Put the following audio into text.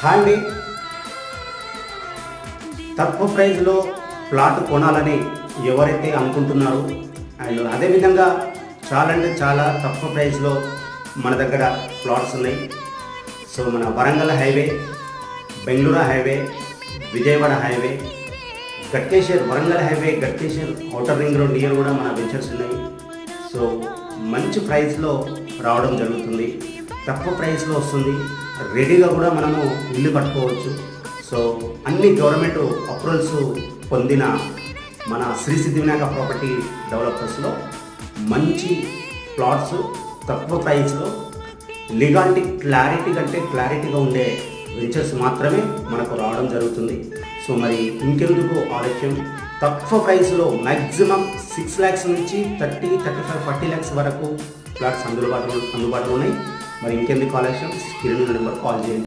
Hi అండి, తక్కువ ప్రైజ్లో ప్లాట్ కొనాలని ఎవరైతే అనుకుంటున్నారో అండ్ అదేవిధంగా చాలా అంటే చాలా తక్కువ ప్రైజ్లో మన దగ్గర ప్లాట్స్ ఉన్నాయి. సో మన Warangal highway, Bengaluru highway, Vijayawada highway, Ghatkesar, Warangal highway Ghatkesar outer ring road near కూడా మన వెంచర్స్ ఉన్నాయి. సో మంచి ప్రైస్లో రావడం జరుగుతుంది, తక్కువ ప్రైస్లో వస్తుంది, రెడీగా కూడా మనము ఇల్లు కట్టుకోవచ్చు. సో అన్ని గవర్నమెంట్ అప్రూవల్స్ పొందిన మన శ్రీ సిద్ధి వినాయక ప్రాపర్టీ డెవలపర్స్లో మంచి ప్లాట్స్ తక్కువ ప్రైస్లో లీగాలిటీ క్లారిటీ కంటే క్లారిటీగా ఉండే వెంచర్స్ మాత్రమే మనకు రావడం జరుగుతుంది. సో మరి ఇంకెందుకు ఆలస్యం, తక్కువ ప్రైస్లో మ్యాక్సిమం 6 lakhs నుంచి 30, 35, 40 lakhs వరకు ఫ్లాట్స్ అందుబాటులో ఉన్నాయి. మరి ఇంకెందుకు ఆలస్యం, స్క్రీన్ నెంబర్ కాల్ చేయండి.